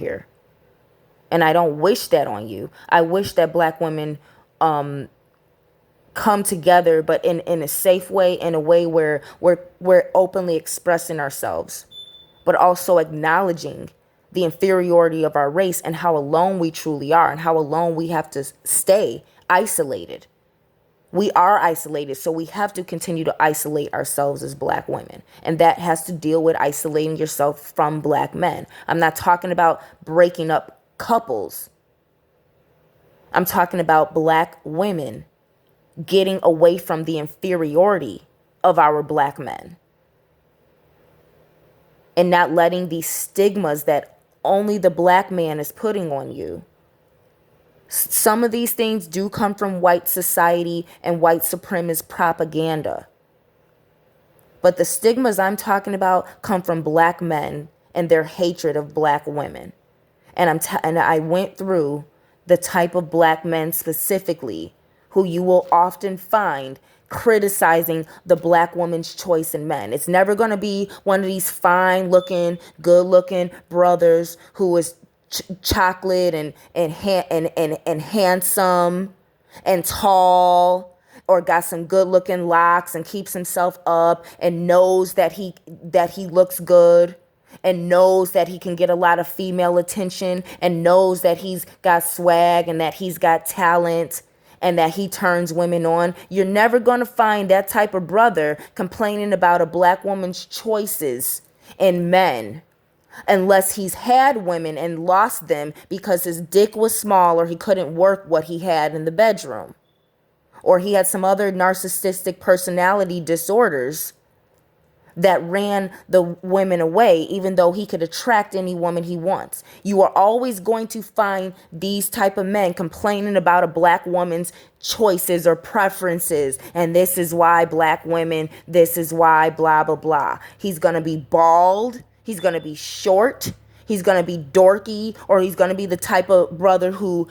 here. And I don't wish that on you. I wish that black women come together, but in a safe way, in a way where we're openly expressing ourselves, but also acknowledging the inferiority of our race and how alone we truly are and how alone we have to stay isolated. We are isolated, so we have to continue to isolate ourselves as black women. And that has to deal with isolating yourself from black men. I'm not talking about breaking up couples. I'm talking about black women getting away from the inferiority of our black men and not letting these stigmas that only the black man is putting on you. Some of these things do come from white society and white supremacist propaganda. But the stigmas I'm talking about come from black men and their hatred of black women. And I went through the type of black men specifically who you will often find criticizing the black woman's choice in men. It's never going to be one of these fine looking, good looking brothers who is chocolate and handsome and tall, or got some good looking locks and keeps himself up and knows that he looks good and knows that he can get a lot of female attention and knows that he's got swag and that he's got talent and that he turns women on. You're never going to find that type of brother complaining about a black woman's choices in men unless he's had women and lost them because his dick was small or he couldn't work what he had in the bedroom, or he had some other narcissistic personality disorders that ran the women away, even though he could attract any woman he wants. You are always going to find these type of men complaining about a black woman's choices or preferences. And this is why black women, this is why blah, blah, blah. He's going to be bald. He's going to be short. He's going to be dorky, or he's going to be the type of brother who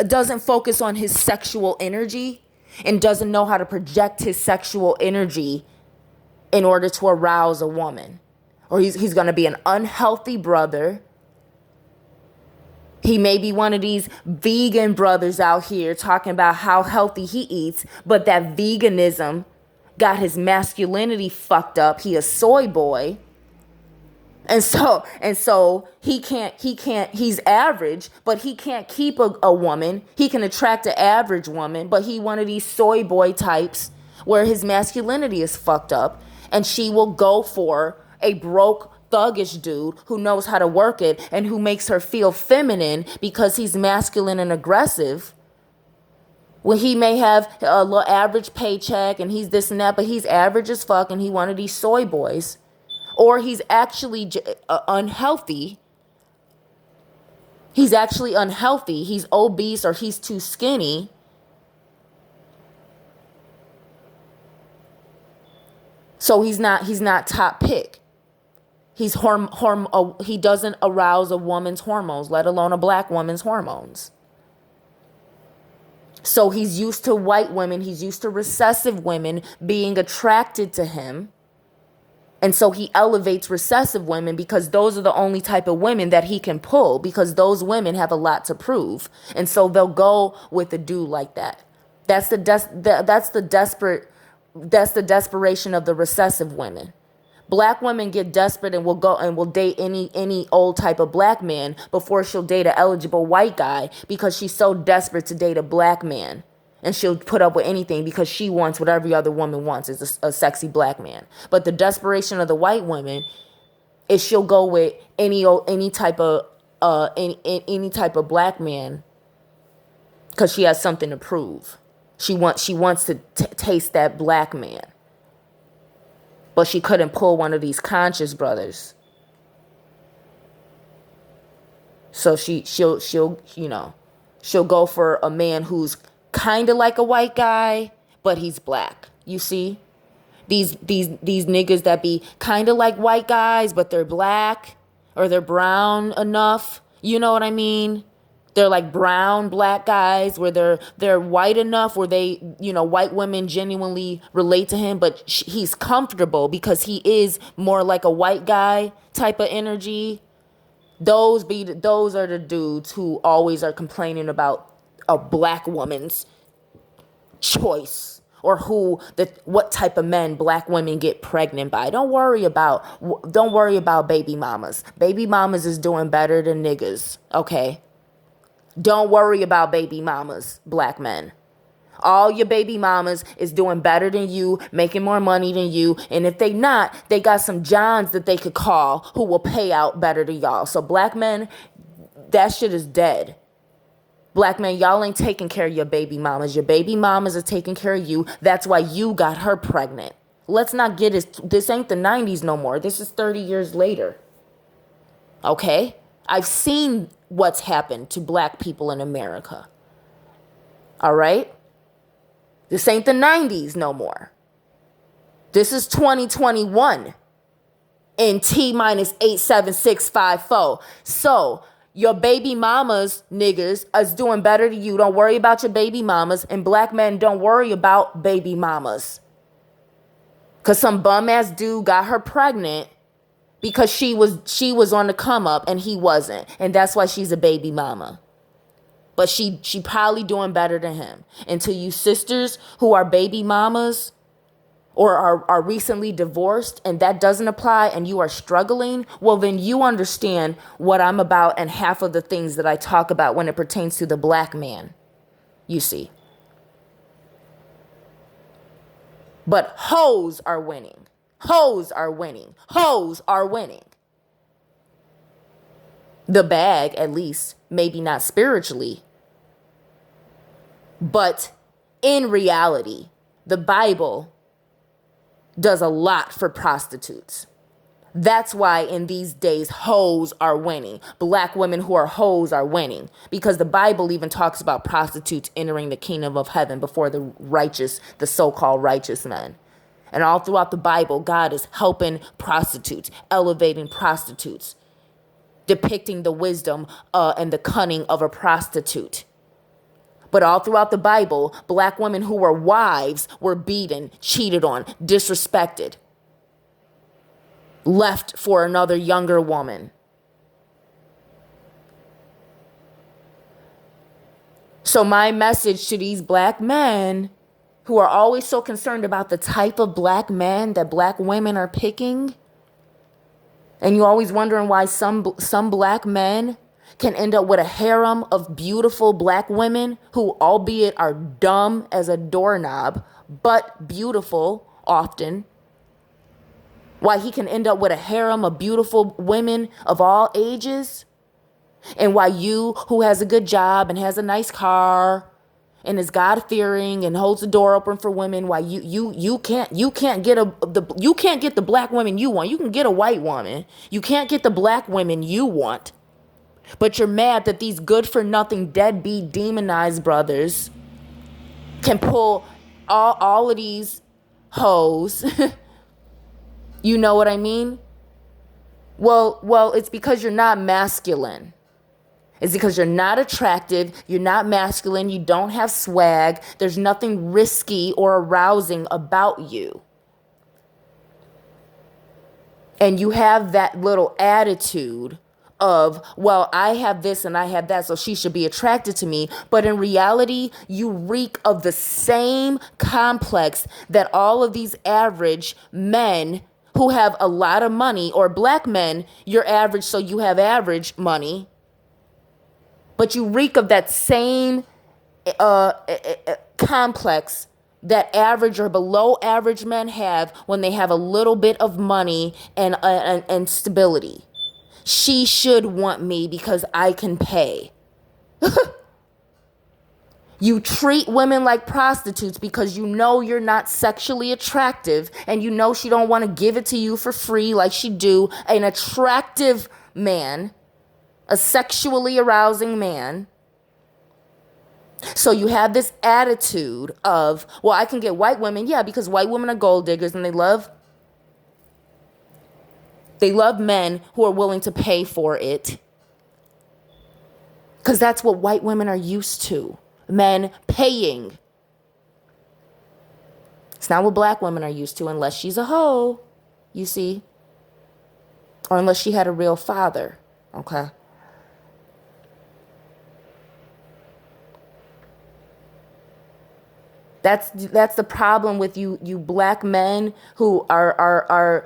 doesn't focus on his sexual energy and doesn't know how to project his sexual energy in order to arouse a woman. Or he's going to be an unhealthy brother. He may be one of these vegan brothers out here talking about how healthy he eats, but that veganism got his masculinity fucked up. He a soy boy. And so he's average, but he can't keep a woman. He can attract an average woman, but he one of these soy boy types where his masculinity is fucked up, and she will go for a broke thuggish dude who knows how to work it and who makes her feel feminine because he's masculine and aggressive. When he may have a little average paycheck and he's this and that, but he's average as fuck and he one of these soy boys. Or he's actually unhealthy. He's actually unhealthy. He's obese or he's too skinny. So he's not top pick. He doesn't arouse a woman's hormones, let alone a black woman's hormones. So he's used to white women. He's used to recessive women being attracted to him. And so he elevates recessive women because those are the only type of women that he can pull, because those women have a lot to prove. And so they'll go with a dude like that. That's the desperation of the recessive women. Black women get desperate and will go and will date any old type of black man before she'll date an eligible white guy because she's so desperate to date a black man. And she'll put up with anything because she wants what every other woman wants, is a sexy black man. But the desperation of the white woman is she'll go with any type of black man because she has something to prove. She wants to taste that black man, but she couldn't pull one of these conscious brothers. So she'll go for a man who's kind of like a white guy, but he's black. You see? These niggas that be kind of like white guys, but they're black or they're brown enough. You know what I mean? They're like brown black guys where they're white enough where they, white women genuinely relate to him, but he's comfortable because he is more like a white guy type of energy. Those are the dudes who always are complaining about a black woman's choice, or what type of men black women get pregnant by. Don't worry about baby mamas. Baby mamas is doing better than niggas, okay? Don't worry about baby mamas, black men. All your baby mamas is doing better than you, making more money than you. And if they not, they got some Johns that they could call who will pay out better than y'all. So black men, that shit is dead. Black men, y'all ain't taking care of your baby mamas. Your baby mamas are taking care of you. That's why you got her pregnant. Let's not get this ain't the 90s no more. This is 30 years later. Okay? I've seen what's happened to black people in America. All right? This ain't the 90s no more. This is 2021 in T-minus 87654. So, your baby mamas, niggas, is doing better than you. Don't worry about your baby mamas. And black men, don't worry about baby mamas. Because some bum-ass dude got her pregnant because she was on the come up and he wasn't. And that's why she's a baby mama. But she probably doing better than him. And to you sisters who are baby mamas or are recently divorced and that doesn't apply and you are struggling, well, then you understand what I'm about and half of the things that I talk about when it pertains to the black man, you see. But hoes are winning. Hoes are winning. Hoes are winning. The bag, at least, maybe not spiritually, but in reality, the Bible does a lot for prostitutes. That's why in these days, hoes are winning. Black women who are hoes are winning. Because the Bible even talks about prostitutes entering the kingdom of heaven before the so-called righteous men. And all throughout the Bible, God is helping prostitutes, elevating prostitutes, depicting the wisdom and the cunning of a prostitute. But all throughout the Bible, black women who were wives were beaten, cheated on, disrespected, left for another younger woman. So my message to these black men who are always so concerned about the type of black men that black women are picking, and you're always wondering why some black men can end up with a harem of beautiful black women who, albeit are dumb as a doorknob, but beautiful often. Why he can end up with a harem of beautiful women of all ages. And why you, who has a good job and has a nice car and is God-fearing and holds the door open for women, why you can't get the black women you want. You can get a white woman. You can't get the black women you want. But you're mad that these good-for-nothing, deadbeat, demonized brothers can pull all of these hoes. You know what I mean? Well, it's because you're not masculine. It's because you're not attractive, you're not masculine, you don't have swag, there's nothing risky or arousing about you. And you have that little attitude of, well, I have this and I have that, so she should be attracted to me. But in reality, you reek of the same complex that all of these average men who have a lot of money, or black men, you're average, so you have average money. But you reek of that same complex that average or below average men have when they have a little bit of money and stability. She should want me because I can pay. You treat women like prostitutes because you know you're not sexually attractive and you know she don't want to give it to you for free like she do an attractive man, a sexually arousing man. So you have this attitude of, well, I can get white women. Yeah, because white women are gold diggers and they love men who are willing to pay for it. Because that's what white women are used to. Men paying. It's not what black women are used to unless she's a hoe, you see. Or unless she had a real father, okay? That's the problem with you black men who are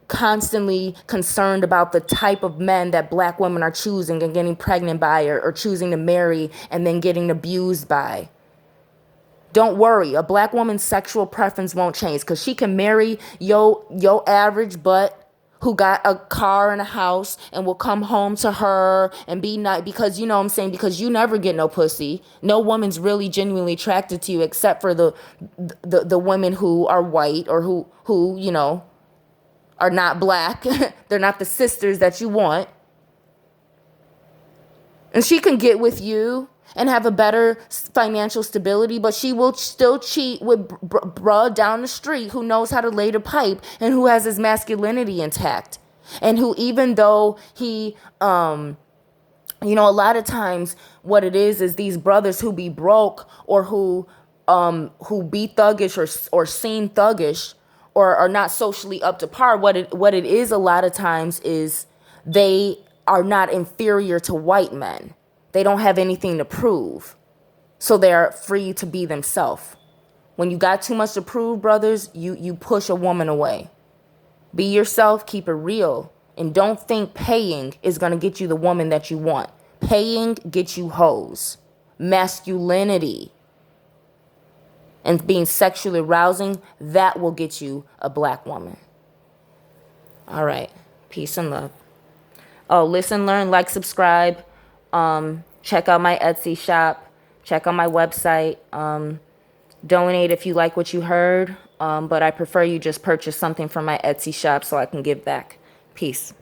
constantly concerned about the type of men that black women are choosing and getting pregnant by, or choosing to marry and then getting abused by. Don't worry, a black woman's sexual preference won't change, because she can marry yo average butt who got a car and a house and will come home to her and be nice, because you know what I'm saying, because you never get no pussy. No woman's really genuinely attracted to you except for the women who are white, or who you know are not black. They're not the sisters that you want. And she can get with you and have a better financial stability, but she will still cheat with bruh down the street who knows how to lay the pipe and who has his masculinity intact. And who, even though he, you know, a lot of times what it is these brothers who be broke, or who be thuggish, or seem thuggish, or are not socially up to par. What it is a lot of times is they are not inferior to white men. They don't have anything to prove. So they're free to be themselves. When you got too much to prove, brothers, you push a woman away. Be yourself, keep it real. And don't think paying is going to get you the woman that you want. Paying gets you hoes. Masculinity and being sexually arousing, that will get you a black woman. All right. Peace and love. Oh, listen, learn, like, subscribe. Check out my Etsy shop. Check out my website. Donate if you like what you heard. But I prefer you just purchase something from my Etsy shop so I can give back. Peace.